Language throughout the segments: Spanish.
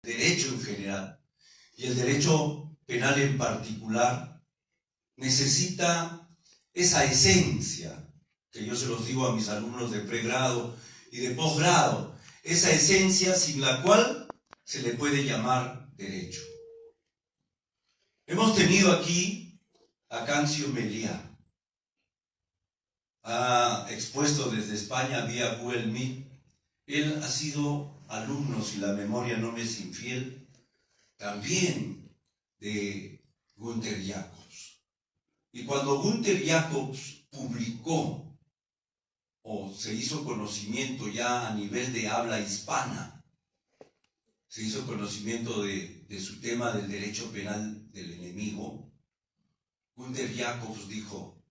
derecho en general, y el derecho penal en particular, necesita esa esencia, que yo se los digo a mis alumnos de pregrado y de posgrado, esa esencia sin la cual se le puede llamar derecho. Hemos tenido aquí a Cancio Meliá, ha expuesto desde España vía Google Meet. Él ha sido alumno, si la memoria no me es infiel, también de Günther Jacobs. Y cuando Günther Jacobs publicó o se hizo conocimiento ya a nivel de habla hispana, se hizo conocimiento de su tema del derecho penal del enemigo, Günther Jacobs dijo,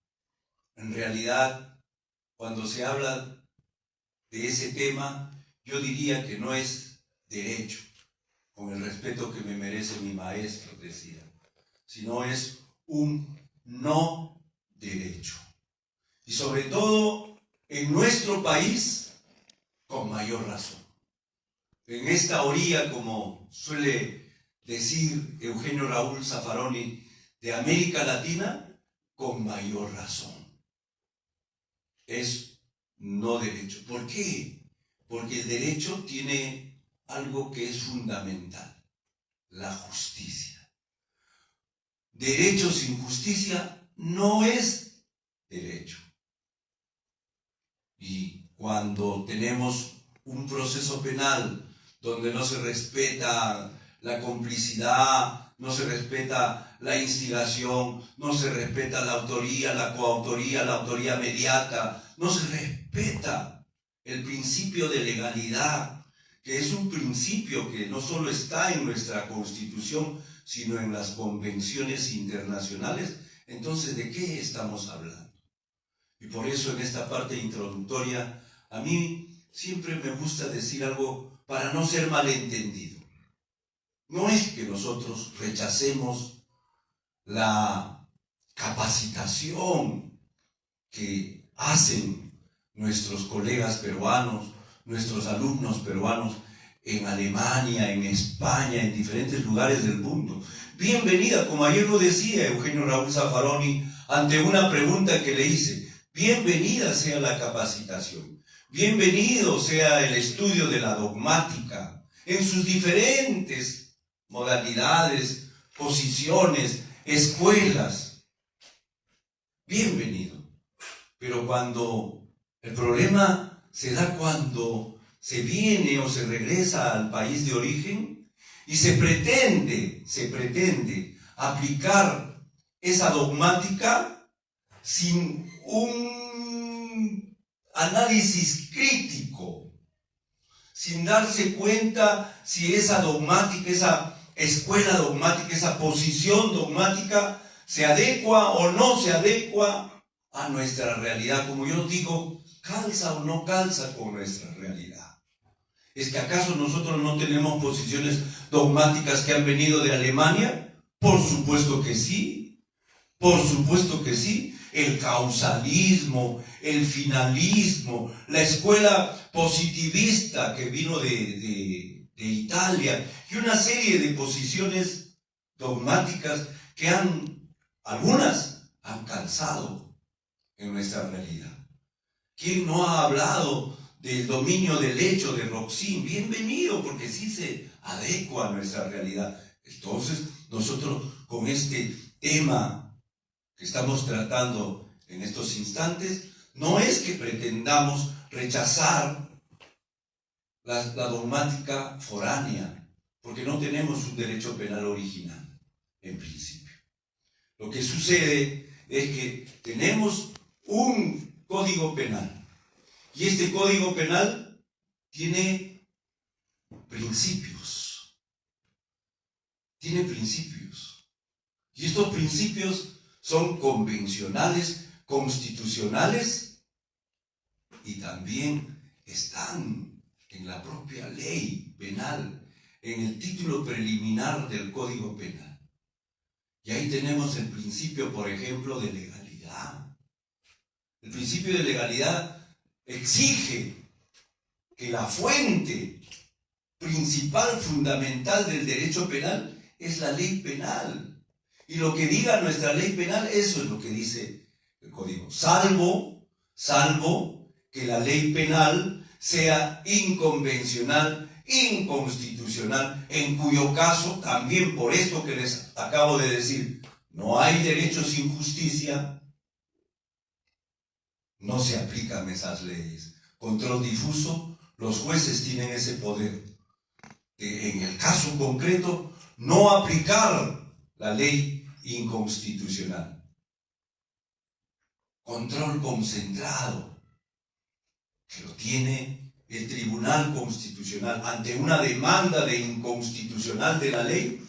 en realidad, cuando se habla de ese tema, yo diría que no es derecho, con el respeto que me merece mi maestro, decía, sino es un no derecho. Y sobre todo, en nuestro país, con mayor razón. En esta orilla, como suele decir Eugenio Raúl Zaffaroni, de América Latina, con mayor razón. Es no derecho. ¿Por qué? Porque el derecho tiene algo que es fundamental, la justicia. Derecho sin justicia no es derecho. Y cuando tenemos un proceso penal donde no se respeta la complicidad, no se respeta la instigación, no se respeta la autoría, la coautoría, la autoría mediata, no se respeta el principio de legalidad, que es un principio que no solo está en nuestra Constitución, sino en las convenciones internacionales. Entonces, ¿de qué estamos hablando? Y por eso en esta parte introductoria, a mí siempre me gusta decir algo para no ser malentendido. No es que nosotros rechacemos la capacitación que hacen nuestros colegas peruanos, nuestros alumnos peruanos en Alemania, en España, en diferentes lugares del mundo. Bienvenida, como ayer lo decía Eugenio Raúl Zaffaroni, ante una pregunta que le hice, bienvenida sea la capacitación, bienvenido sea el estudio de la dogmática en sus diferentes modalidades, posiciones, escuelas. Bienvenido. Pero cuando el problema se da cuando se viene o se regresa al país de origen y se pretende aplicar esa dogmática sin un análisis crítico, sin darse cuenta si esa dogmática, esa escuela dogmática, esa posición dogmática se adecua o no se adecua a nuestra realidad. Como yo digo, ¿calza o no calza con nuestra realidad? ¿Es que acaso nosotros no tenemos posiciones dogmáticas que han venido de Alemania? Por supuesto que sí, por supuesto que sí. El causalismo, el finalismo, la escuela positivista que vino de Italia y una serie de posiciones dogmáticas que algunas han calzado en nuestra realidad. ¿Quién no ha hablado del dominio del hecho de Roxin? Bienvenido, porque sí se adecua a nuestra realidad. Entonces, nosotros con este tema que estamos tratando en estos instantes, no es que pretendamos rechazar la dogmática foránea, porque no tenemos un derecho penal original, en principio. Lo que sucede es que tenemos un código penal, y este código penal tiene principios. Tiene principios. Y estos principios son convencionales, constitucionales, y también están en la propia ley penal, en el título preliminar del Código Penal. Y ahí tenemos el principio, por ejemplo, de legalidad. El principio de legalidad exige que la fuente principal, fundamental del derecho penal es la ley penal. Y lo que diga nuestra ley penal, eso es lo que dice el Código. Salvo que la ley penal sea inconvencional, inconstitucional, en cuyo caso, también por esto que les acabo de decir, no hay derecho sin justicia, no se aplican esas leyes. Control difuso, los jueces tienen ese poder. En el caso concreto, no aplicar la ley inconstitucional. Control concentrado, que lo tiene el Tribunal Constitucional ante una demanda de inconstitucional de la ley,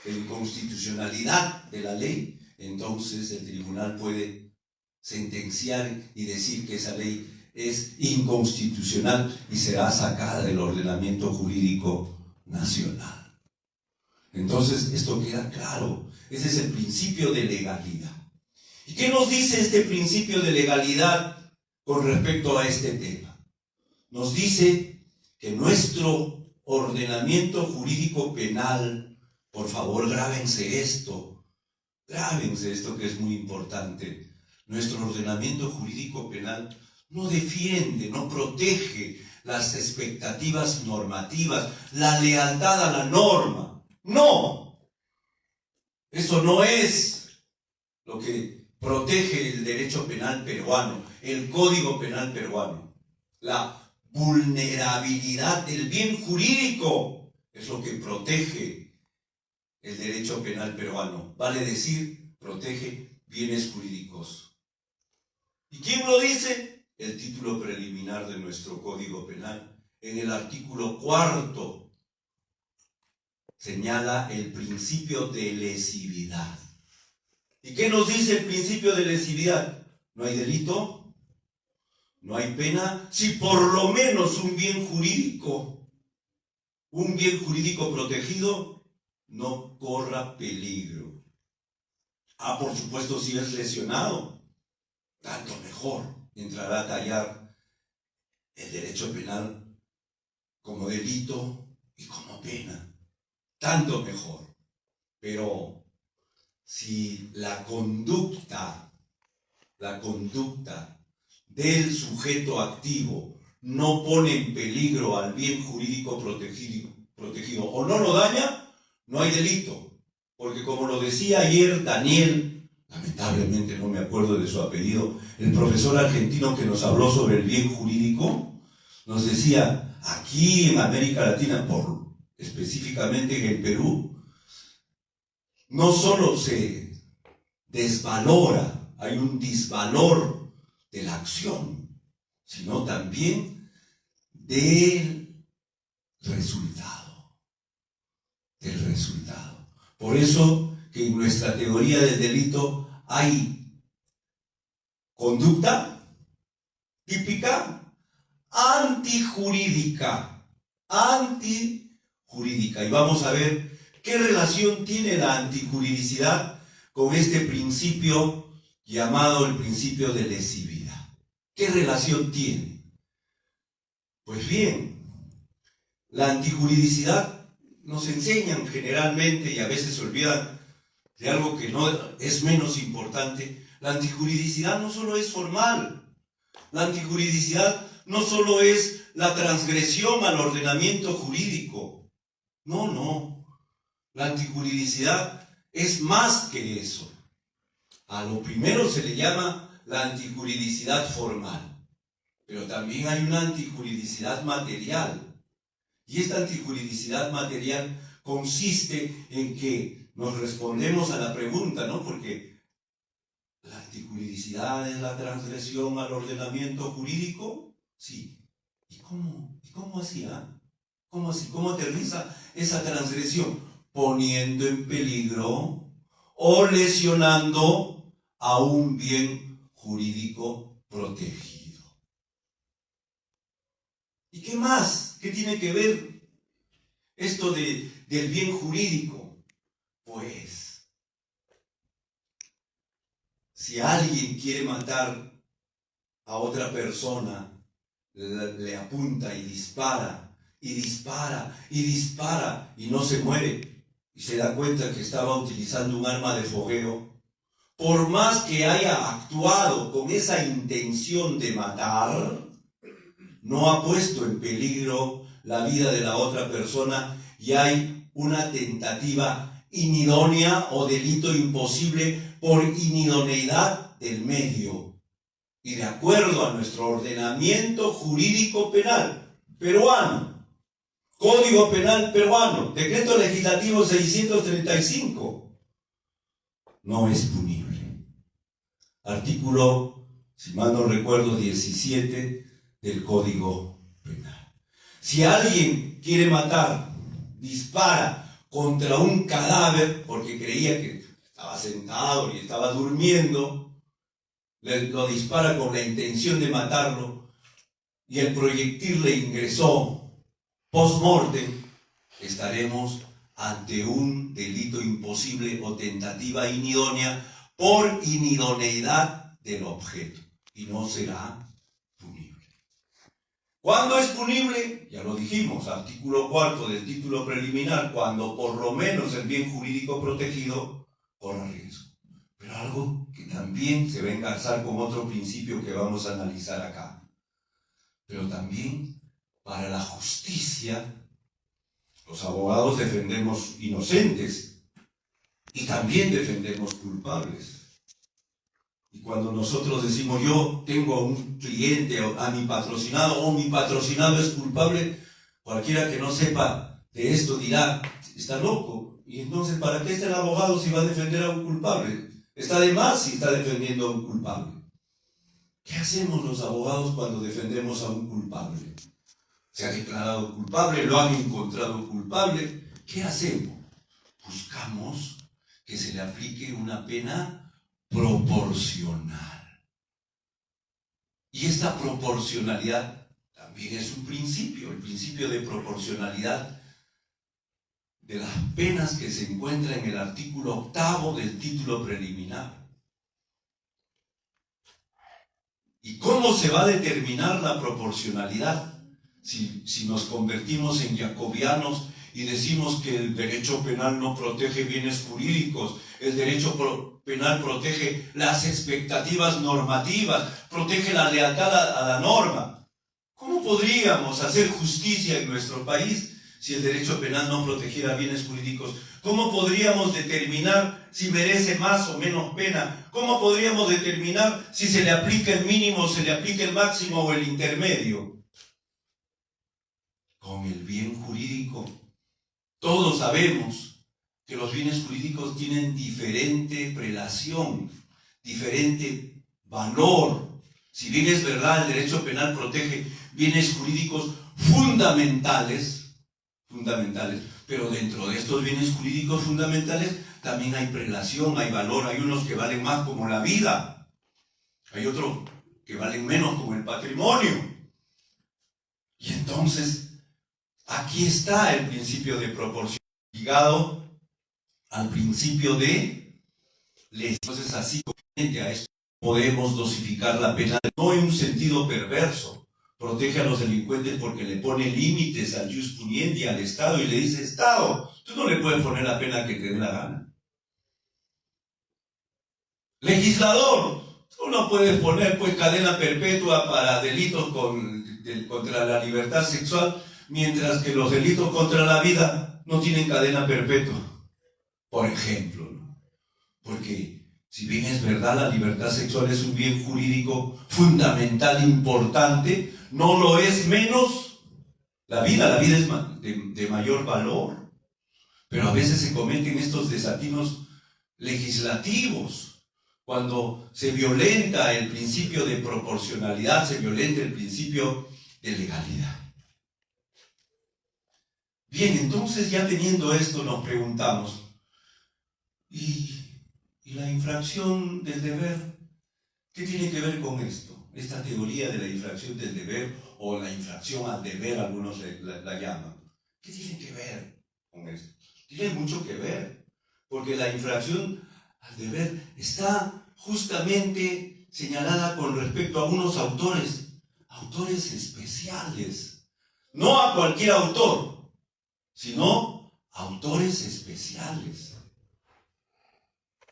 de inconstitucionalidad de la ley. Entonces el tribunal puede sentenciar y decir que esa ley es inconstitucional y será sacada del ordenamiento jurídico nacional. Entonces esto queda claro. Ese es el principio de legalidad. ¿Y qué nos dice este principio de legalidad con respecto a este tema? Nos dice que nuestro ordenamiento jurídico penal, por favor grábense esto que es muy importante. Nuestro ordenamiento jurídico penal no defiende, no protege las expectativas normativas, la lealtad a la norma. No, eso no es lo que protege el derecho penal peruano, el Código Penal peruano. La vulnerabilidad del bien jurídico es lo que protege el derecho penal peruano. Vale decir, protege bienes jurídicos. ¿Y quién lo dice? El título preliminar de nuestro Código Penal. En el artículo 4 señala el principio de lesividad. ¿Y qué nos dice el principio de lesividad? No hay delito, no hay pena, si por lo menos un bien jurídico protegido no corra peligro. Por supuesto, si es lesionado, tanto mejor. Entrará a tallar el derecho penal como delito y como pena. Tanto mejor. Pero si la conducta del sujeto activo no pone en peligro al bien jurídico protegido o no lo daña, no hay delito. Porque como lo decía ayer Daniel, lamentablemente no me acuerdo de su apellido, el profesor argentino que nos habló sobre el bien jurídico, nos decía, aquí en América Latina, específicamente en el Perú, no solo se desvalora, hay un disvalor de la acción, sino también del resultado. Por eso que en nuestra teoría del delito hay conducta típica antijurídica. Y vamos a ver qué relación tiene la antijuridicidad con este principio llamado el principio de lesividad. ¿Qué relación tiene? Pues bien, la antijuridicidad nos enseñan generalmente, y a veces se olvidan de algo que no es menos importante. La antijuridicidad no solo es formal, la antijuridicidad no solo es la transgresión al ordenamiento jurídico. No. La antijuridicidad es más que eso. A lo primero se le llama la antijuridicidad formal, pero también hay una antijuridicidad material. Y esta antijuridicidad material consiste en que nos respondemos a la pregunta, ¿no? Porque la antijuridicidad es la transgresión al ordenamiento jurídico, sí. ¿Y cómo hacía? ¿Cómo así? ¿Cómo aterriza esa transgresión? Poniendo en peligro o lesionando a un bien jurídico protegido. ¿Y qué más? ¿Qué tiene que ver esto del bien jurídico? Pues, si alguien quiere matar a otra persona, le apunta y dispara y dispara y no se muere, y se da cuenta que estaba utilizando un arma de fogueo, por más que haya actuado con esa intención de matar, no ha puesto en peligro la vida de la otra persona y hay una tentativa inidónea o delito imposible por inidoneidad del medio. Y de acuerdo a nuestro ordenamiento jurídico penal peruano, Código Penal peruano, Decreto Legislativo 635, no es punible. Artículo, si mal no recuerdo, 17 del Código Penal. Si alguien quiere matar, dispara contra un cadáver porque creía que estaba sentado y estaba durmiendo, lo dispara con la intención de matarlo y el proyectil le ingresó post-mortem, estaremos ante un delito imposible o tentativa inidónea por inidoneidad del objeto y no será punible. ¿Cuándo es punible? Ya lo dijimos, artículo 4 del título preliminar, cuando por lo menos el bien jurídico protegido corra riesgo. Pero algo que también se va a engarzar con otro principio que vamos a analizar acá. Pero también para la justicia, los abogados defendemos inocentes y también defendemos culpables. Y cuando nosotros decimos yo tengo a un cliente, a mi patrocinado, o mi patrocinado es culpable, cualquiera que no sepa de esto dirá, está loco. Y entonces, ¿para qué está el abogado si va a defender a un culpable? Está de más si está defendiendo a un culpable. ¿Qué hacemos los abogados cuando defendemos a un culpable? Se ha declarado culpable, lo han encontrado culpable. ¿Qué hacemos? Buscamos que se le aplique una pena proporcional. Y esta proporcionalidad también es un principio, el principio de proporcionalidad de las penas que se encuentra en el artículo 8 del título preliminar. ¿Y cómo se va a determinar la proporcionalidad? Si nos convertimos en jacobianos y decimos que el derecho penal no protege bienes jurídicos, el derecho penal protege las expectativas normativas, protege la lealtad a la norma. ¿Cómo podríamos hacer justicia en nuestro país si el derecho penal no protegiera bienes jurídicos? ¿Cómo podríamos determinar si merece más o menos pena? ¿Cómo podríamos determinar si se le aplica el mínimo, se le aplica el máximo o el intermedio? Con el bien jurídico. Todos sabemos que los bienes jurídicos tienen diferente prelación, diferente valor. Si bien es verdad, el derecho penal protege bienes jurídicos fundamentales, pero dentro de estos bienes jurídicos fundamentales también hay prelación, hay valor, hay unos que valen más como la vida, hay otros que valen menos como el patrimonio. Y entonces, aquí está el principio de proporción ligado al principio de ley. Entonces, así a esto podemos dosificar la pena, no en un sentido perverso. Protege a los delincuentes porque le pone límites al jus puniendi, al Estado, y le dice, Estado, tú no le puedes poner la pena que te dé la gana. Legislador, tú no puedes poner pues cadena perpetua para delitos contra la libertad sexual, mientras que los delitos contra la vida no tienen cadena perpetua, por ejemplo, ¿no? Porque si bien es verdad, la libertad sexual es un bien jurídico fundamental, importante, no lo es menos la vida es de mayor valor. Pero a veces se cometen estos desatinos legislativos, cuando se violenta el principio de proporcionalidad, se violenta el principio de legalidad. Bien, entonces ya teniendo esto nos preguntamos, ¿y la infracción del deber? ¿Qué tiene que ver con esto? Esta teoría de la infracción del deber o la infracción al deber, algunos la llaman. ¿Qué tiene que ver con esto? Tiene mucho que ver, porque la infracción al deber está justamente señalada con respecto a unos autores especiales. No a cualquier autor, sino a autores especiales.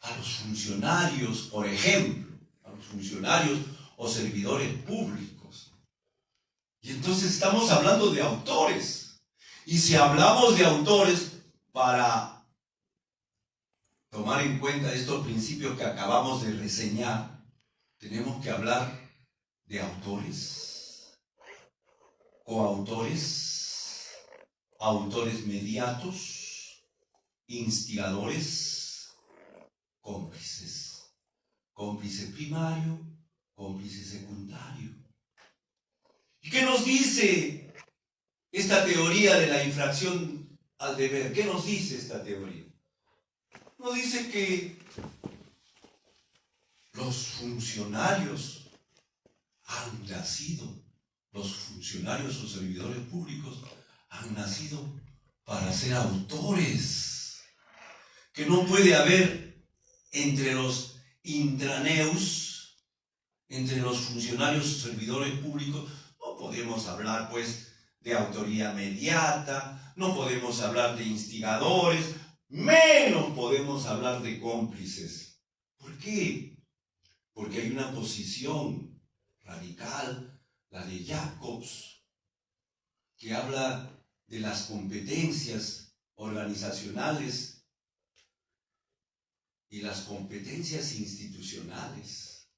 A los funcionarios, por ejemplo, a los funcionarios o servidores públicos. Y entonces estamos hablando de autores. Y si hablamos de autores, para tomar en cuenta estos principios que acabamos de reseñar, tenemos que hablar de autores, coautores, autores mediatos, instigadores, cómplices. Cómplice primario, cómplice secundario. ¿Y qué nos dice esta teoría de la infracción al deber? ¿Qué nos dice esta teoría? Nos dice que los funcionarios han nacido, los funcionarios o servidores públicos han nacido para ser autores. Que no puede haber entre los intraneus, entre los funcionarios o servidores públicos, no podemos hablar pues de autoría mediata, no podemos hablar de instigadores, menos podemos hablar de cómplices. ¿Por qué? Porque hay una posición radical, la de Jacobs, que habla de las competencias organizacionales y las competencias institucionales.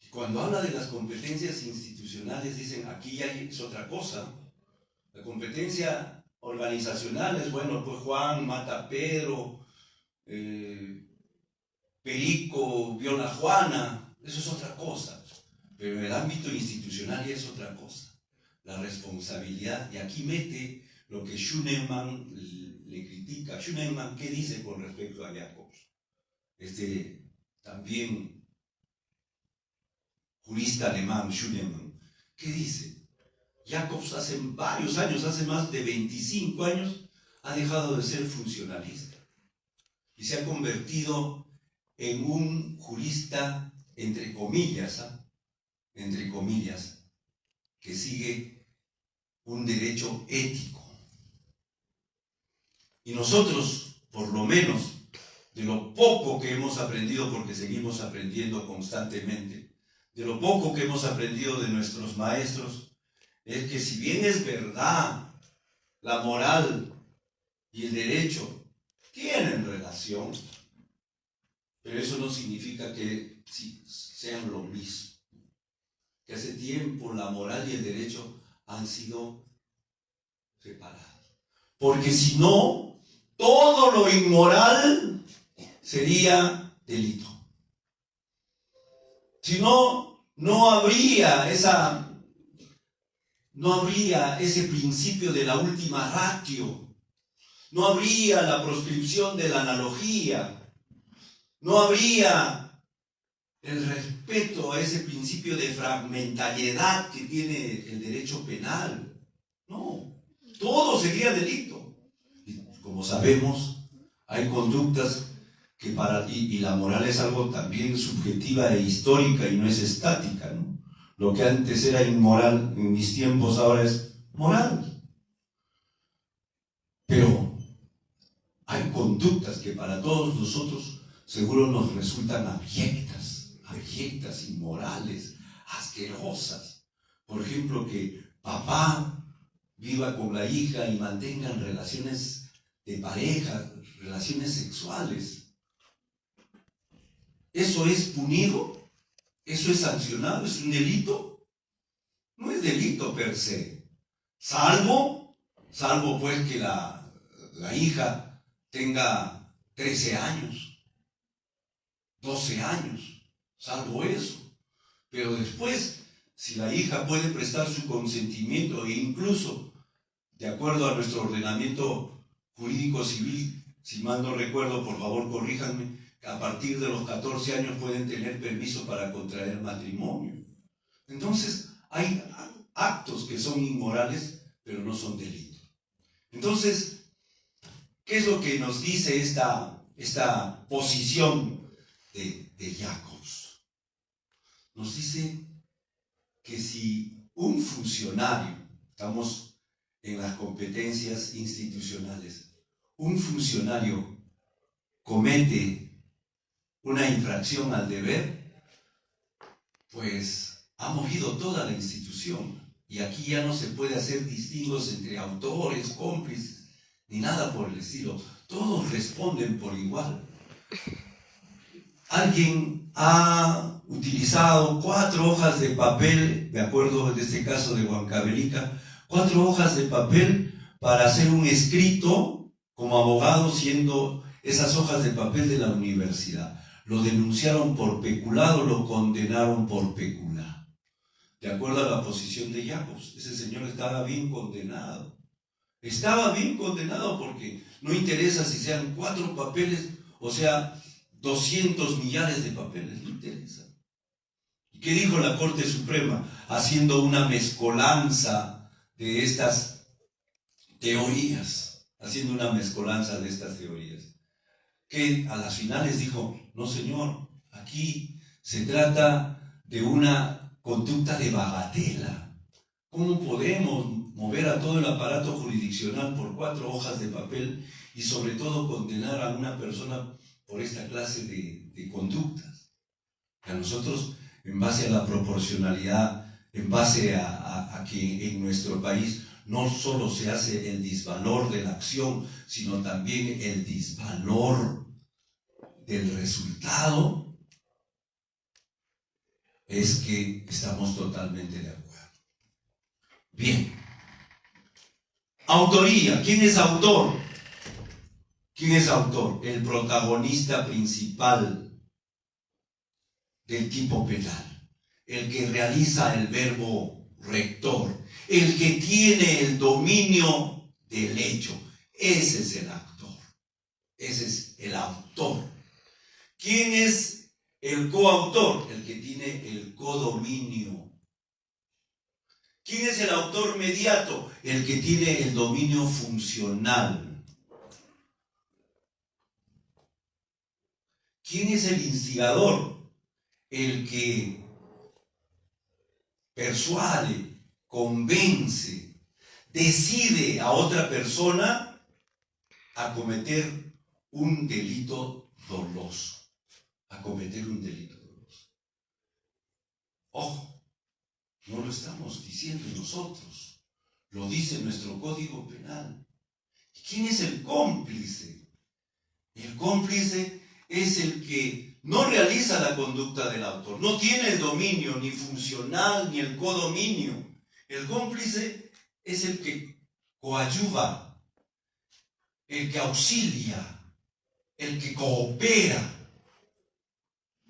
Y cuando habla de las competencias institucionales, dicen, aquí ya es otra cosa. La competencia organizacional es, bueno, pues Juan mata a Pedro, Perico viola a Juana, eso es otra cosa. Pero en el ámbito institucional ya es otra cosa. La responsabilidad, y aquí mete lo que Schunemann le critica. Schunemann, ¿qué dice con respecto a Jacobs? También jurista alemán, Schunemann, ¿qué dice? Jacobs hace varios años, hace más de 25 años, ha dejado de ser funcionalista y se ha convertido en un jurista, entre comillas, que sigue un derecho ético. Y nosotros, por lo menos, de lo poco que hemos aprendido, porque seguimos aprendiendo constantemente, de lo poco que hemos aprendido de nuestros maestros, es que si bien es verdad, la moral y el derecho tienen relación, pero eso no significa que sean lo mismo. Que hace tiempo la moral y el derecho han sido separados. Porque si no, todo lo inmoral sería delito. Si no, no habría ese principio de la última ratio, no habría la proscripción de la analogía, no habría el respeto a ese principio de fragmentariedad que tiene el derecho penal. No, todo sería delito. Y como sabemos, hay conductas que y la moral es algo también subjetiva e histórica y no es estática, ¿no? Lo que antes era inmoral en mis tiempos ahora es moral. Pero hay conductas que para todos nosotros seguro nos resultan abyectas, inmorales, asquerosas. Por ejemplo, que papá viva con la hija y mantengan relaciones de pareja, relaciones sexuales. ¿Eso es punido? ¿Eso es sancionado? ¿Es un delito? No es delito per se. Salvo pues que la hija tenga 13 años, 12 años. Salvo eso. Pero después, si la hija puede prestar su consentimiento e incluso, de acuerdo a nuestro ordenamiento jurídico civil, si mal no recuerdo, por favor corríjanme, que a partir de los 14 años pueden tener permiso para contraer matrimonio. Entonces, hay actos que son inmorales, pero no son delitos. Entonces, ¿qué es lo que nos dice esta posición de Jacobs? Nos dice que si un funcionario, estamos en las competencias institucionales, un funcionario comete una infracción al deber, pues ha movido toda la institución. Y aquí ya no se puede hacer distingos entre autores, cómplices, ni nada por el estilo. Todos responden por igual. Alguien ha utilizado 4 hojas de papel, de acuerdo en este caso de Huancavelica, 4 hojas de papel para hacer un escrito como abogado, siendo esas hojas de papel de la universidad. Lo denunciaron por peculado, lo condenaron por peculado. De acuerdo a la posición de Jacobs, ese señor estaba bien condenado. Estaba bien condenado porque no interesa si sean 4 papeles, o sea, 200 millares de papeles, no interesa. ¿Y qué dijo la Corte Suprema? Haciendo una mezcolanza de estas teorías, que a las finales dijo, no señor, aquí se trata de una conducta de bagatela. ¿Cómo podemos mover a todo el aparato jurisdiccional por 4 hojas de papel y sobre todo condenar a una persona por esta clase de conductas? A nosotros, en base a la proporcionalidad, en base a que en nuestro país no solo se hace el disvalor de la acción, sino también el disvalor del resultado, es que estamos totalmente de acuerdo. Bien. Autoría. ¿Quién es autor? ¿Quién es autor? El protagonista principal del tipo penal. El que realiza el verbo rector. El que tiene el dominio del hecho. Ese es el actor. Ese es el autor. ¿Quién es el coautor? El que tiene el codominio. ¿Quién es el autor mediato? El que tiene el dominio funcional. ¿Quién es el instigador? El que persuade, convence, decide a otra persona a cometer un delito doloso. Ojo, no lo estamos diciendo nosotros, lo dice nuestro Código Penal. ¿Quién es el cómplice? El cómplice es el que no realiza la conducta del autor, no tiene el dominio ni funcional ni el codominio. El cómplice es el que coadyuva, el que auxilia, el que coopera.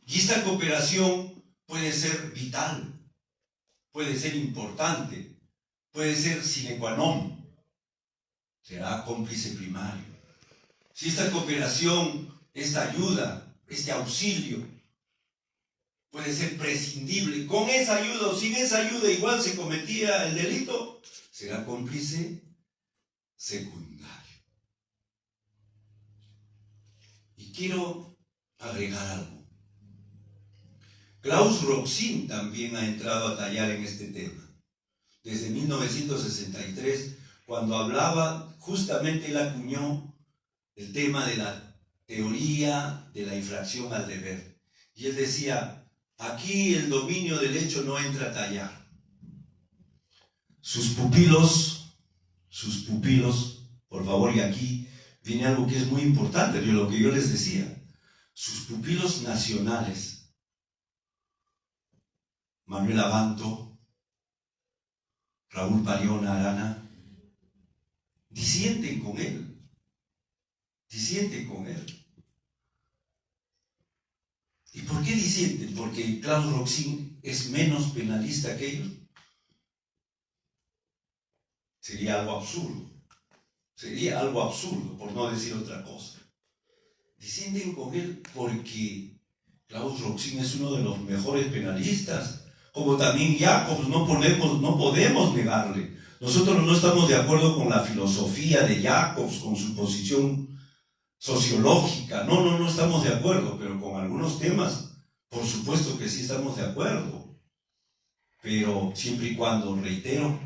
Y esta cooperación puede ser vital, puede ser importante, puede ser sine qua non. Será cómplice primario. Si esta cooperación, esta ayuda, este auxilio puede ser prescindible, con esa ayuda o sin esa ayuda igual se cometía el delito, será cómplice secundario. Y quiero agregar algo. Klaus Roxin también ha entrado a tallar en este tema. Desde 1963, cuando hablaba, justamente él acuñó el tema de la teoría de la infracción al deber. Y él decía, aquí el dominio del hecho no entra a tallar. Sus pupilos, por favor, y aquí viene algo que es muy importante, de lo que yo les decía. Sus pupilos nacionales, Manuel Abanto, Raúl Pariona Arana, disienten con él. ¿Y por qué disienten? Porque Klaus Roxin es menos penalista que ellos. Sería algo absurdo, por no decir otra cosa. Disienten con él porque Klaus Roxin es uno de los mejores penalistas, como también Jacobs, no podemos negarle. Nosotros no estamos de acuerdo con la filosofía de Jacobs, con su posición sociológica, no estamos de acuerdo, pero con algunos temas, por supuesto que sí estamos de acuerdo. pero siempre y cuando, reitero,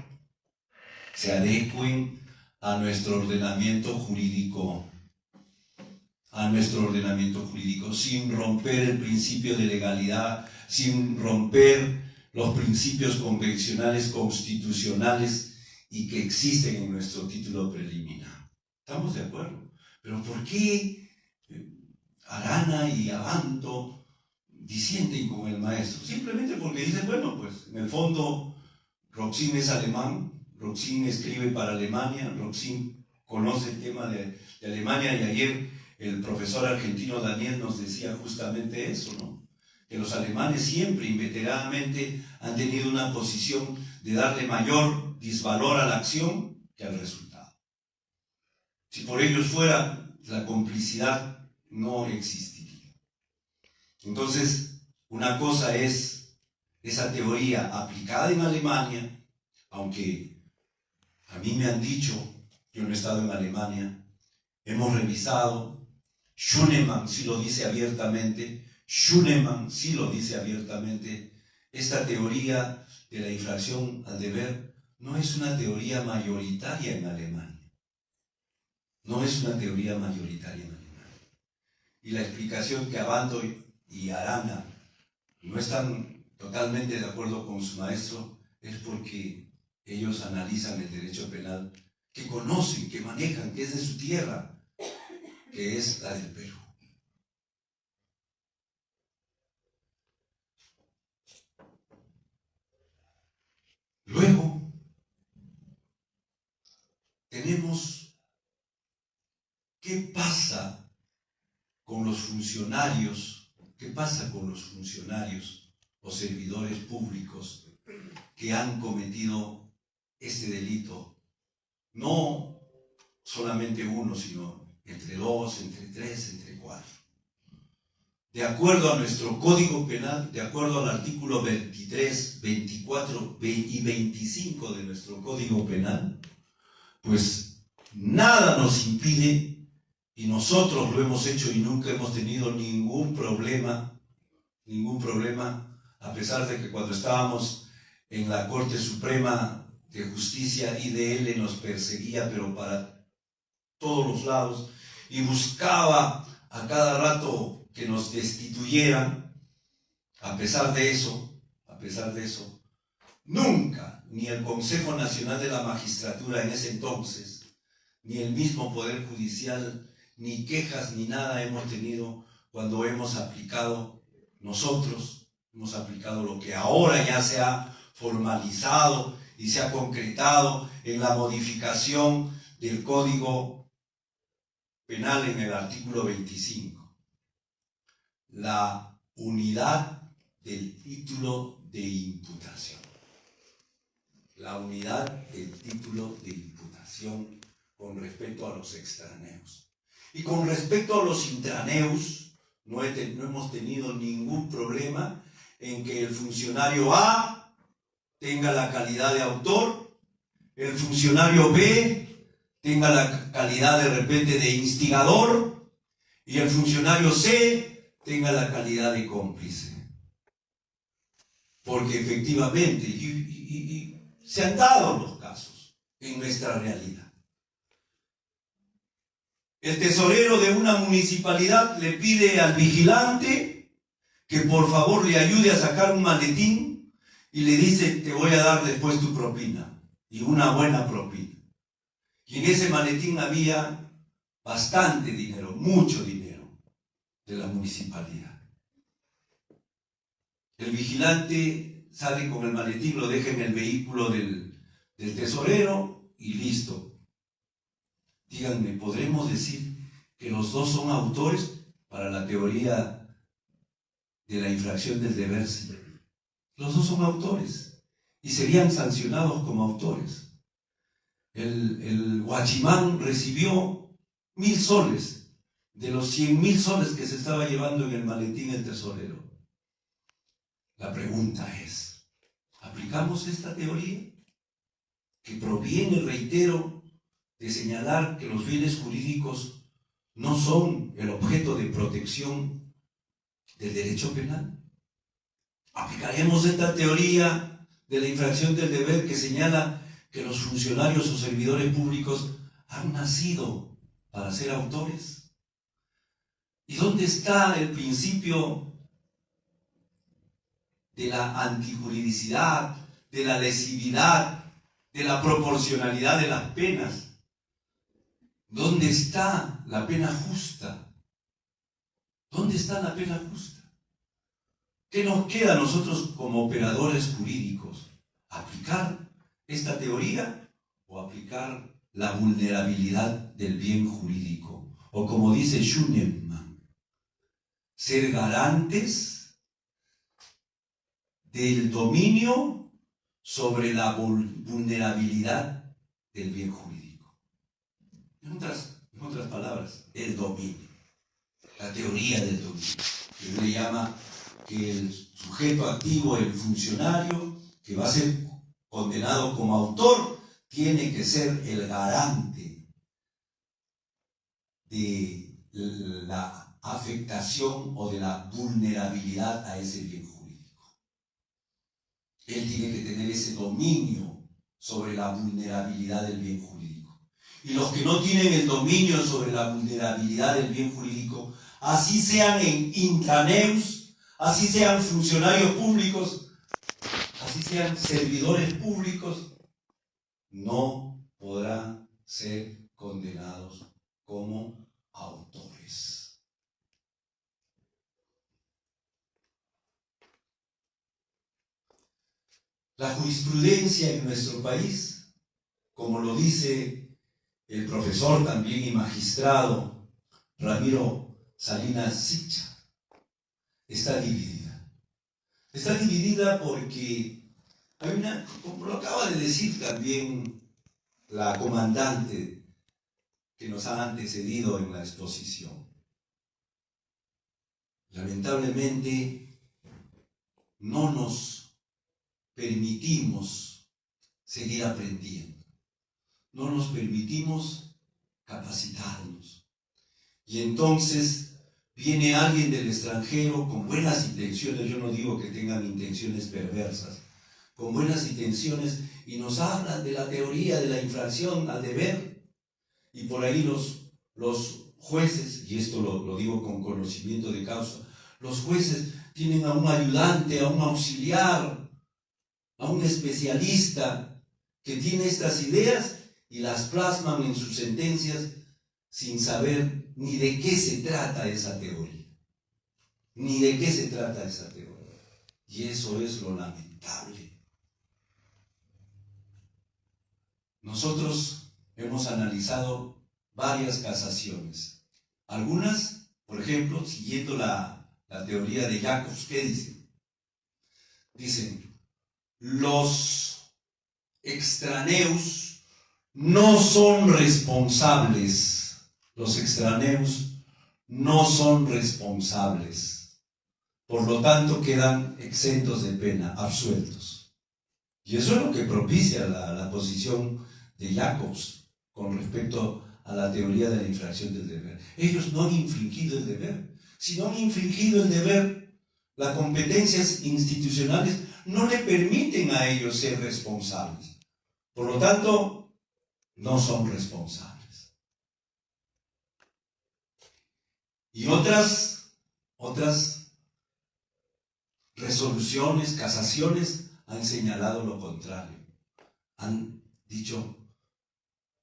se adecuen a nuestro ordenamiento jurídico, sin romper el principio de legalidad, sin romper los principios convencionales constitucionales y que existen en nuestro título preliminar. ¿Estamos de acuerdo? Pero ¿por qué Arana y Abanto disienten con el maestro? Simplemente porque dicen, bueno, pues en el fondo Roxin es alemán, Roxin escribe para Alemania, Roxin conoce el tema de Alemania, y ayer el profesor argentino Daniel nos decía justamente eso, ¿no? Que los alemanes siempre, inveteradamente, han tenido una posición de darle mayor disvalor a la acción que al resultado. Si por ellos fuera, la complicidad no existiría. Entonces, una cosa es esa teoría aplicada en Alemania, aunque a mí me han dicho, yo no he estado en Alemania, hemos revisado, Schunemann sí lo dice abiertamente, esta teoría de la infracción al deber no es una teoría mayoritaria en Alemania. Y la explicación que Abanto y Arana no están totalmente de acuerdo con su maestro es porque ellos analizan el derecho penal que conocen, que manejan, que es de su tierra, que es la del Perú. Luego, tenemos ¿qué pasa con los funcionarios o servidores públicos que han cometido este delito? No solamente uno, sino entre dos, entre tres, entre cuatro. De acuerdo a nuestro Código Penal, de acuerdo al artículo 23, 24 y 25 de nuestro Código Penal, pues nada nos impide, y nosotros lo hemos hecho y nunca hemos tenido ningún problema, a pesar de que cuando estábamos en la Corte Suprema de Justicia, IDL nos perseguía, pero para todos los lados, y buscaba a cada rato que nos destituyeran. A pesar de eso, nunca, ni el Consejo Nacional de la Magistratura en ese entonces, ni el mismo Poder Judicial, ni quejas ni nada hemos tenido cuando hemos aplicado lo que ahora ya se ha formalizado y se ha concretado en la modificación del Código Penal en el artículo 25. La unidad del título de imputación. Con respecto a los extraneos. Y con respecto a los intraneos, no hemos tenido ningún problema en que el funcionario A tenga la calidad de autor, el funcionario B tenga la calidad de repente de instigador y el funcionario C tenga la calidad de cómplice. Porque efectivamente, y se han dado los casos en nuestra realidad. El tesorero de una municipalidad le pide al vigilante que por favor le ayude a sacar un maletín y le dice, te voy a dar después tu propina, y una buena propina. Y en ese maletín había bastante dinero, mucho dinero de la municipalidad. El vigilante sale con el maletín, lo deja en el vehículo del tesorero y listo. Díganme, ¿podremos decir que los dos son autores para la teoría de la infracción del deber ser? Los dos son autores y serían sancionados como autores. El guachimán recibió 1.000 soles de los 100.000 soles que se estaba llevando en el maletín el tesorero. La pregunta es, ¿aplicamos esta teoría? Que proviene, reitero, de señalar que los bienes jurídicos no son el objeto de protección del derecho penal. ¿Aplicaremos esta teoría de la infracción del deber que señala que los funcionarios o servidores públicos han nacido para ser autores? ¿Y dónde está el principio de la antijuridicidad, de la lesividad, de la proporcionalidad de las penas? ¿Dónde está la pena justa? ¿Dónde está la pena justa? ¿Qué nos queda a nosotros como operadores jurídicos? ¿Aplicar esta teoría o aplicar la vulnerabilidad del bien jurídico? O como dice Schunemann, ser garantes del dominio sobre la vulnerabilidad del bien jurídico. En otras palabras, el dominio, la teoría del dominio. Él le llama que el sujeto activo, el funcionario, que va a ser condenado como autor, tiene que ser el garante de la afectación o de la vulnerabilidad a ese bien jurídico. Él tiene que tener ese dominio sobre la vulnerabilidad del bien jurídico. Y los que no tienen el dominio sobre la vulnerabilidad del bien jurídico, así sean en intraneus, así sean funcionarios públicos, así sean servidores públicos, no podrán ser condenados como autores. La jurisprudencia en nuestro país, como lo dice el profesor también y magistrado Ramiro Salinas Sicha, está dividida. Está dividida porque hay una, como lo acaba de decir también la comandante que nos ha antecedido en la exposición. Lamentablemente no nos permitimos seguir aprendiendo, no nos permitimos capacitarnos. Y entonces viene alguien del extranjero con buenas intenciones, yo no digo que tengan intenciones perversas, con buenas intenciones, y nos hablan de la teoría de la infracción al deber, y por ahí los jueces, y esto lo digo con conocimiento de causa, los jueces tienen a un ayudante, a un auxiliar, a un especialista que tiene estas ideas y las plasman en sus sentencias sin saber ni de qué se trata esa teoría, ni de qué se trata esa teoría. Y eso es lo lamentable. Nosotros hemos analizado varias casaciones. Algunas, por ejemplo, siguiendo la teoría de Jacobs, ¿qué dicen? Dicen, los extraneus no son responsables. Los extraneus no son responsables. Por lo tanto, quedan exentos de pena, absueltos. Y eso es lo que propicia la posición de Jacobs con respecto a la teoría de la infracción del deber. Ellos no han infringido el deber. Si no han infringido el deber, las competencias institucionales no le permiten a ellos ser responsables. Por lo tanto, no son responsables. Y otras resoluciones, casaciones, han señalado lo contrario. Han dicho,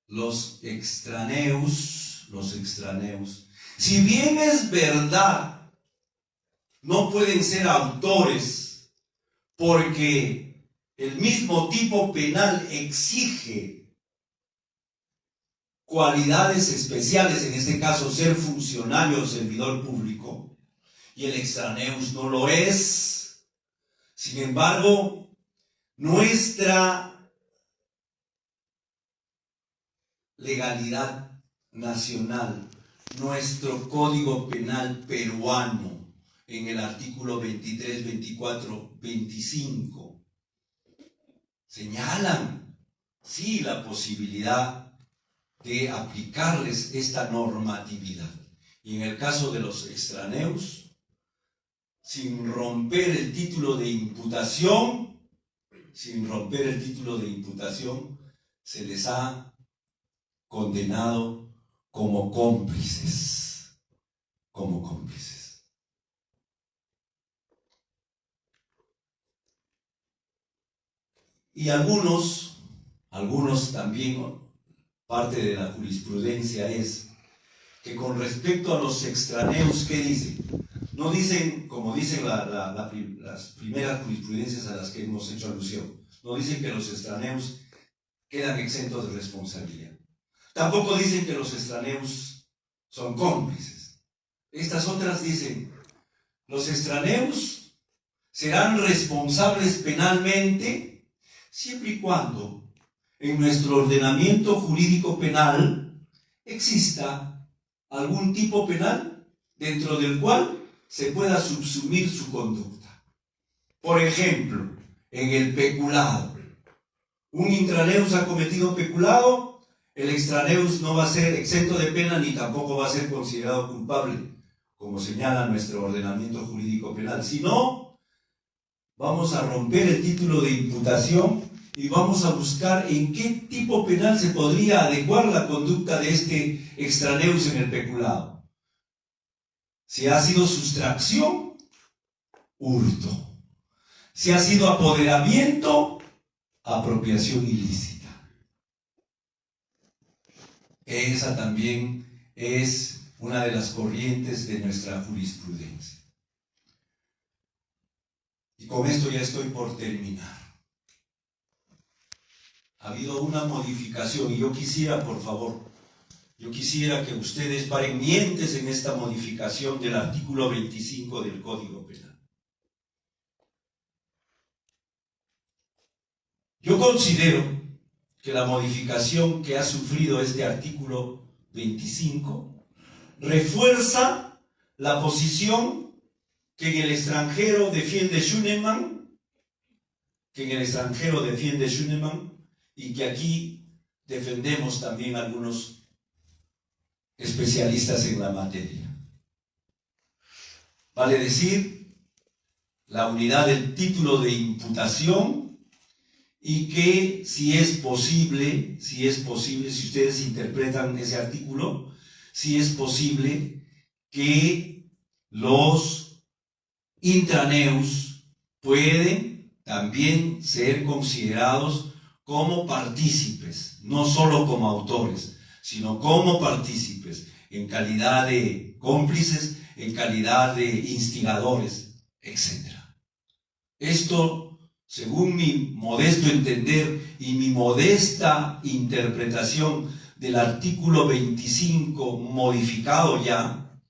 los extraneus, si bien es verdad, no pueden ser autores porque el mismo tipo penal exige cualidades especiales, en este caso ser funcionario o servidor público, y el extraneus no lo es. Sin embargo, nuestra legalidad nacional, nuestro Código Penal peruano, en el artículo 23, 24, 25, señalan, sí, la posibilidad de aplicarles esta normatividad. Y en el caso de los extraneus, sin romper el título de imputación, sin romper el título de imputación, se les ha condenado como cómplices, como cómplices. Y algunos también, parte de la jurisprudencia es que con respecto a los extraneos, ¿qué dicen? No dicen, como dicen las primeras jurisprudencias a las que hemos hecho alusión, no dicen que los extraneos quedan exentos de responsabilidad. Tampoco dicen que los extraneos son cómplices. Estas otras dicen, los extraneos serán responsables penalmente siempre y cuando en nuestro ordenamiento jurídico penal exista algún tipo penal dentro del cual se pueda subsumir su conducta. Por ejemplo, en el peculado. Un intraneus ha cometido peculado, el extraneus no va a ser exento de pena ni tampoco va a ser considerado culpable, como señala nuestro ordenamiento jurídico penal. Si no, vamos a romper el título de imputación y vamos a buscar en qué tipo penal se podría adecuar la conducta de este extraneus en el peculado. Si ha sido sustracción, hurto. Si ha sido apoderamiento, apropiación ilícita. Esa también es una de las corrientes de nuestra jurisprudencia. Y con esto ya estoy por terminar. Ha habido una modificación y yo quisiera, por favor, que ustedes paren mientes en esta modificación del artículo 25 del Código Penal. Yo considero que la modificación que ha sufrido este artículo 25 refuerza la posición que en el extranjero defiende Schunemann, y que aquí defendemos también algunos especialistas en la materia. Vale decir, la unidad del título de imputación, y que si es posible, si ustedes interpretan ese artículo, si es posible que los intraneus pueden también ser considerados como partícipes, no solo como autores, sino como partícipes, en calidad de cómplices, en calidad de instigadores, etc. Esto, según mi modesto entender y mi modesta interpretación del artículo 25 modificado ya,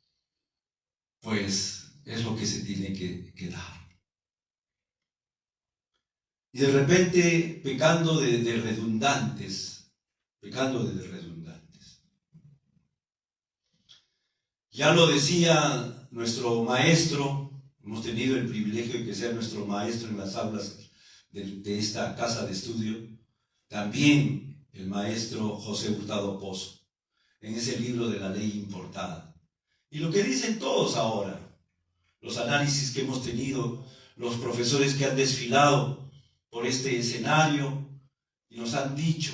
pues es lo que se tiene que dar. Y de repente, pecando de redundantes. Ya lo decía nuestro maestro, hemos tenido el privilegio de que sea nuestro maestro en las aulas de esta casa de estudio, también el maestro José Hurtado Pozo, en ese libro de la ley importada. Y lo que dicen todos ahora, los análisis que hemos tenido, los profesores que han desfilado por este escenario, y nos han dicho,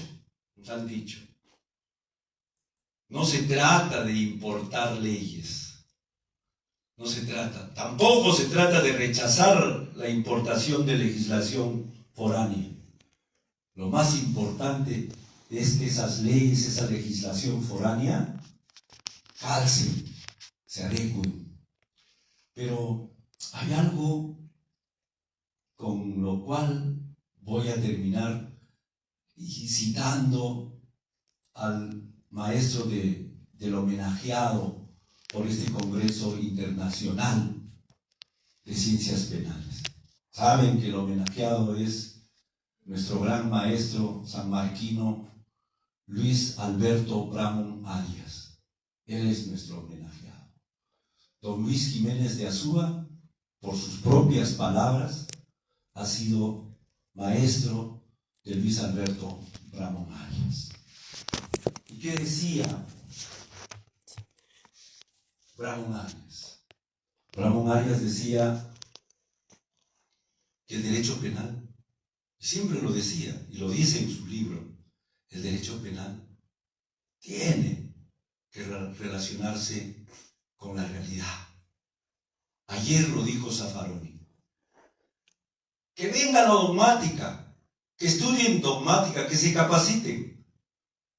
no se trata de importar leyes, tampoco se trata de rechazar la importación de legislación foránea. Lo más importante es que esas leyes, esa legislación foránea, calcen, se adecuen. Pero hay algo con lo cual voy a terminar citando al maestro del homenajeado por este Congreso Internacional de Ciencias Penales. Saben que el homenajeado es nuestro gran maestro sanmarquino Luis Alberto Bramón Arias. Él es nuestro homenajeado. Don Luis Jiménez de Azúa, por sus propias palabras, ha sido maestro de Luis Alberto Bramón Arias. ¿Y qué decía Bramón Arias? Bramón Arias decía que el derecho penal Siempre lo decía, y lo dice en su libro, el derecho penal tiene que relacionarse con la realidad. Ayer lo dijo Zaffaroni. Que venga la dogmática, que estudien dogmática, que se capaciten,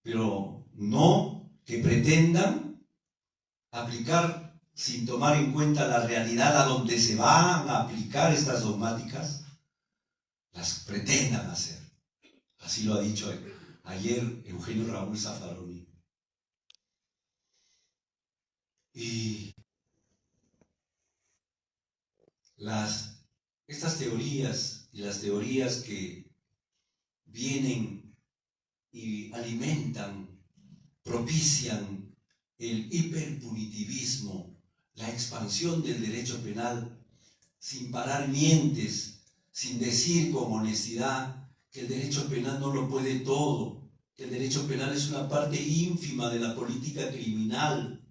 pero no que pretendan aplicar sin tomar en cuenta la realidad a donde se van a aplicar estas dogmáticas, las pretendan hacer. Así lo ha dicho ayer Eugenio Raúl Zaffaroni. Y estas teorías y las teorías que vienen y alimentan, propician el hiperpunitivismo, la expansión del derecho penal, sin parar mientes, sin decir con honestidad que el derecho penal no lo puede todo, que el derecho penal es una parte ínfima de la política criminal,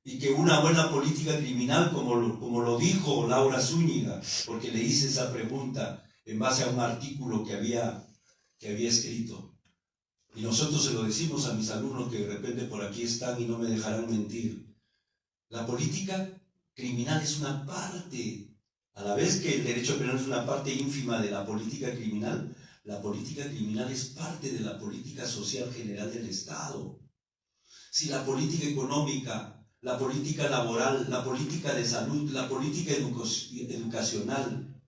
y que una buena política criminal, como lo dijo Laura Zúñiga, porque le hice esa pregunta en base a un artículo que había escrito. Y nosotros se lo decimos a mis alumnos que de repente por aquí están y no me dejarán mentir. La política criminal es una parte, a la vez que el derecho penal es una parte ínfima de la política criminal es parte de la política social general del Estado. Si la política económica, la política laboral, la política de salud, la política educacional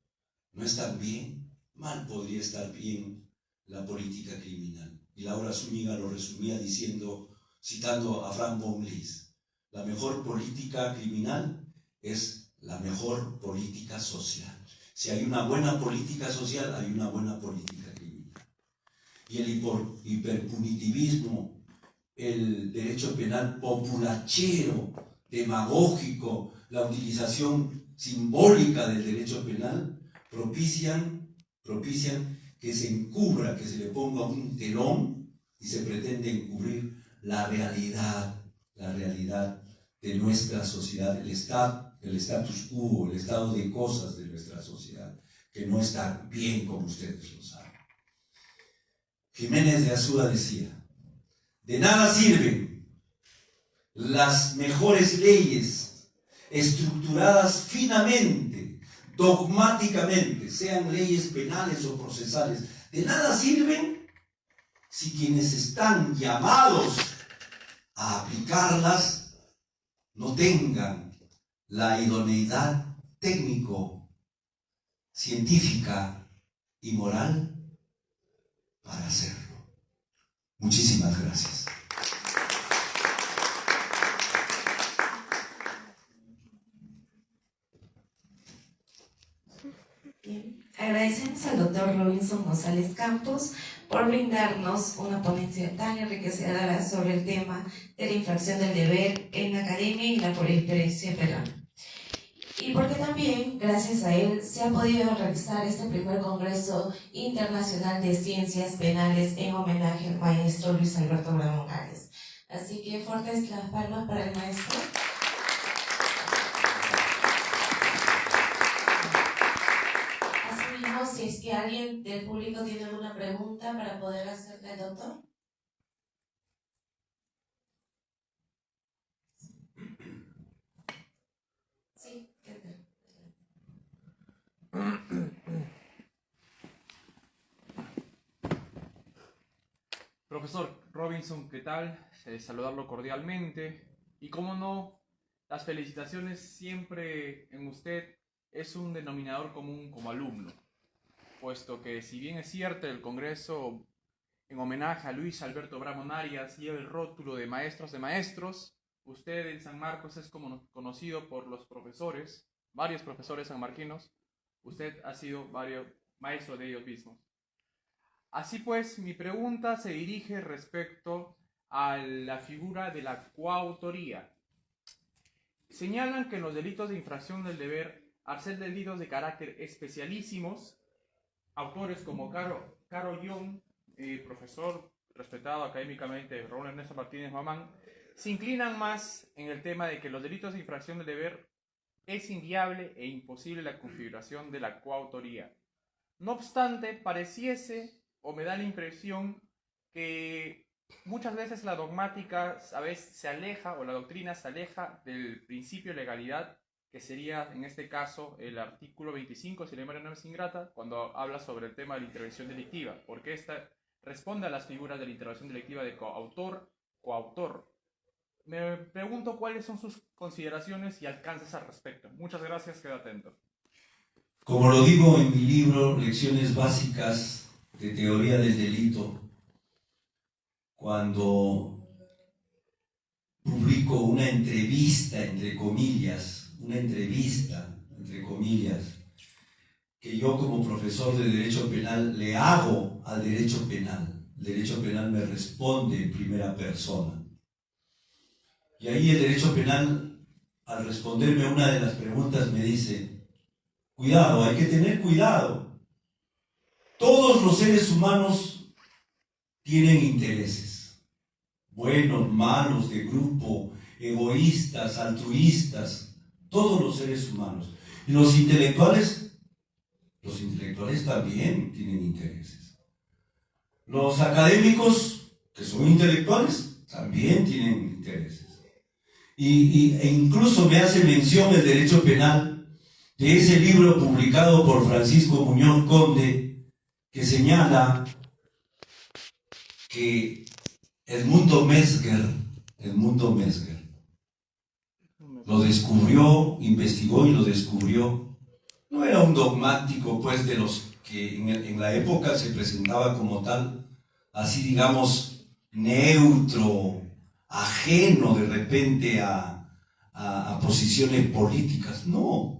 no están bien, mal podría estar bien la política criminal. Y Laura Zúñiga lo resumía diciendo, citando a Frank von Lis, la mejor política criminal es la mejor política social. Si hay una buena política social, hay una buena política criminal. Y el hiperpunitivismo, el derecho penal populachero, demagógico, la utilización simbólica del derecho penal, propician que se encubra, que se le ponga un telón y se pretende encubrir la realidad de nuestra sociedad, el status quo, el estado de cosas de nuestra sociedad, que no está bien como ustedes lo saben. Jiménez de Azúa decía, de nada sirven las mejores leyes estructuradas finamente, dogmáticamente, sean leyes penales o procesales. De nada sirven si quienes están llamados a aplicarlas no tengan la idoneidad técnico, científica y moral para hacerlo. Muchísimas gracias. Bien. Agradecemos al doctor Robinson González Campos por brindarnos una ponencia tan enriquecedora sobre el tema de la infracción del deber en la academia y la jurisprudencia peruana. Y porque también, gracias a él, se ha podido realizar este primer Congreso Internacional de Ciencias Penales en homenaje al maestro Luis Alberto Bramón Arias. Así que fuertes las palmas para el maestro. Asimismo, si es que alguien del público tiene alguna pregunta para poder hacerle al doctor. Sí, ¿qué tal? Profesor Robinson, ¿qué tal? Saludarlo cordialmente. Y cómo no, las felicitaciones siempre en usted es un denominador común como alumno, puesto que si bien es cierto el Congreso en homenaje a Luis Alberto Bramón Arias lleva el rótulo de maestros, usted en San Marcos es como conocido por los profesores, varios profesores sanmarquinos, usted ha sido maestro de ellos mismos. Así pues, mi pregunta se dirige respecto a la figura de la coautoría. Señalan que en los delitos de infracción del deber, al ser delitos de carácter especialísimos, autores como Caro Young, profesor respetado académicamente Raúl Ernesto Martínez Mamán, se inclinan más en el tema de que los delitos de infracción del deber es inviable e imposible la configuración de la coautoría. No obstante, pareciese o me da la impresión que muchas veces la dogmática a veces se aleja o la doctrina se aleja del principio de legalidad, que sería en este caso el artículo 25, si la memoria no es ingrata, cuando habla sobre el tema de la intervención delictiva, porque esta responde a las figuras de la intervención delictiva de coautor, coautor. Me pregunto cuáles son sus consideraciones y alcances al respecto. Muchas gracias, queda atento. Como lo digo en mi libro, Lecciones Básicas de Teoría del Delito, cuando publico una entrevista, entre comillas, que yo como profesor de Derecho Penal le hago al Derecho Penal. El Derecho Penal me responde en primera persona. Y ahí el Derecho Penal, al responderme una de las preguntas, me dice: cuidado, hay que tener cuidado. Todos los seres humanos tienen intereses, buenos, malos, de grupo, egoístas, altruistas, todos los seres humanos. Y los intelectuales también tienen intereses. Los académicos, que son intelectuales, también tienen intereses. E incluso me hace mención el Derecho Penal de ese libro publicado por Francisco Muñoz Conde, que señala que Edmundo Mesger lo descubrió, investigó y lo descubrió. No era un dogmático, pues, de los que en la época se presentaba como tal, así digamos, neutro, ajeno de repente a posiciones políticas. No.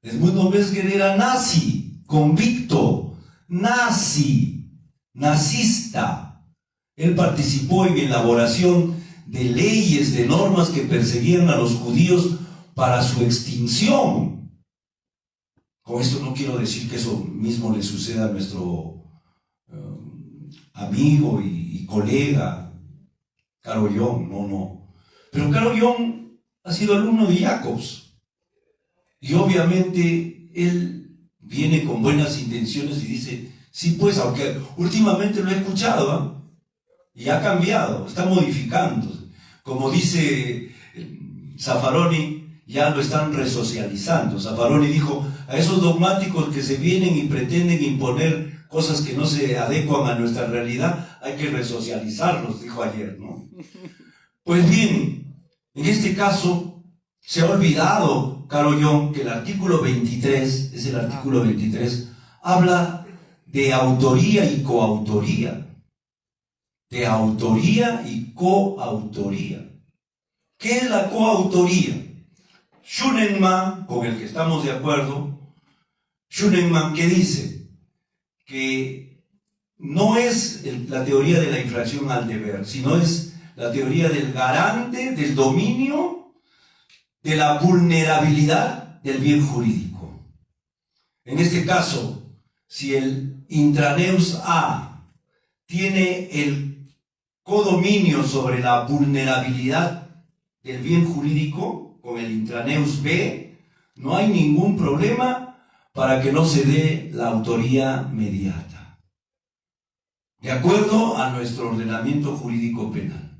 Edmundo Mesger era nazi, convicto, nazista. Él participó en elaboración de leyes, de normas que perseguían a los judíos para su extinción. Con esto no quiero decir que eso mismo le suceda a nuestro amigo y colega Carl Jung, no. Pero Carl Jung ha sido alumno de Jacobs. Y obviamente él viene con buenas intenciones y dice: sí, pues, aunque últimamente lo he escuchado, y ha cambiado, está modificando. Como dice Zaffaroni, ya lo están resocializando. Zaffaroni dijo: a esos dogmáticos que se vienen y pretenden imponer cosas que no se adecuan a nuestra realidad, hay que resocializarlos, dijo ayer, ¿no? Pues bien, en este caso se ha olvidado Carl Jung que el artículo 23, es el artículo 23, habla de autoría y coautoría. De autoría y coautoría. ¿Qué es la coautoría? Schunemann, con el que estamos de acuerdo, Schunemann, ¿qué dice? Que no es la teoría de la infracción al deber, sino es la teoría del garante, del dominio, de la vulnerabilidad del bien jurídico. En este caso, si el intraneus A tiene el codominio sobre la vulnerabilidad del bien jurídico, con el intraneus B, no hay ningún problema para que no se dé la autoría mediata, de acuerdo a nuestro ordenamiento jurídico penal.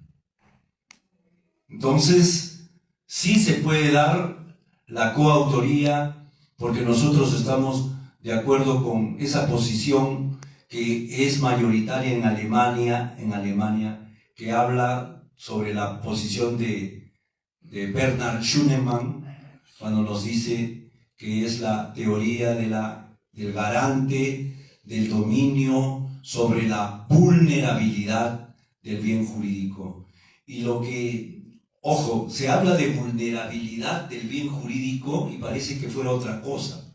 Entonces, sí se puede dar la coautoría, porque nosotros estamos de acuerdo con esa posición que es mayoritaria en Alemania, que habla sobre la posición de Bernhard Schunemann, cuando nos dice que es la teoría del garante, del dominio sobre la vulnerabilidad del bien jurídico. Y ojo, se habla de vulnerabilidad del bien jurídico y parece que fuera otra cosa.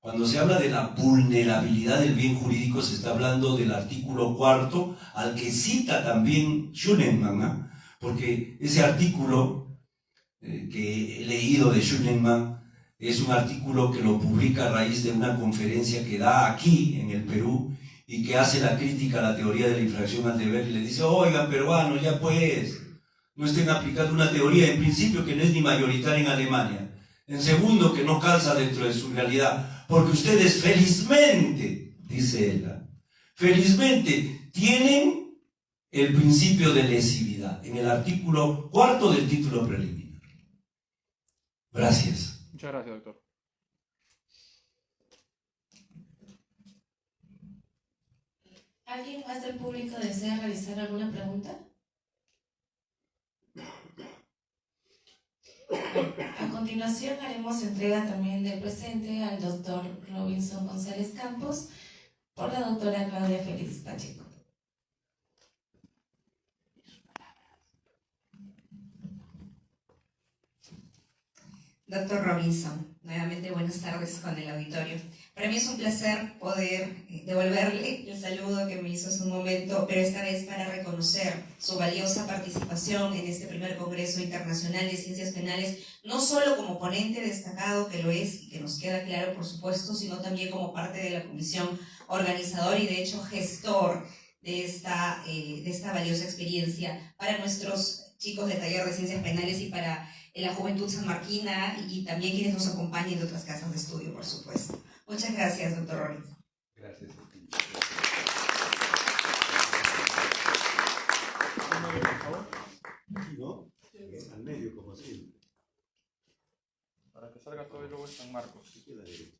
Cuando se habla de la vulnerabilidad del bien jurídico, se está hablando del artículo 4, al que cita también Schunemann, ¿eh? Porque ese artículo que he leído de Schunemann es un artículo que lo publica a raíz de una conferencia que da aquí en el Perú y que hace la crítica a la teoría de la infracción al deber y le dice: oigan, peruanos, ya pues, no estén aplicando una teoría, en principio, que no es ni mayoritaria en Alemania, en segundo, que no calza dentro de su realidad. porque ustedes felizmente, dice ella, felizmente tienen el principio de lesividad en el artículo 4 del título preliminar. Gracias. Muchas gracias, doctor. ¿Alguien más del público desea realizar alguna pregunta? A continuación haremos entrega también del presente al doctor Robinson González Campos por la doctora Claudia Félix Pacheco. Doctor Robinson, nuevamente buenas tardes con el auditorio. Para mí es un placer poder devolverle el saludo que me hizo hace un momento, pero esta vez para reconocer su valiosa participación en este primer Congreso Internacional de Ciencias Penales, no solo como ponente destacado, que lo es y que nos queda claro por supuesto, sino también como parte de la comisión organizadora y de hecho gestor de esta valiosa experiencia para nuestros chicos del taller de Ciencias Penales y para la juventud sanmarquina y también quienes nos acompañen de otras casas de estudio, por supuesto. Muchas gracias, doctor Robinson. Gracias a ti. Por favor, Aquí, ¿no? Al medio, como siempre. para que salga todo y luego San Marcos. Aquí a la derecha.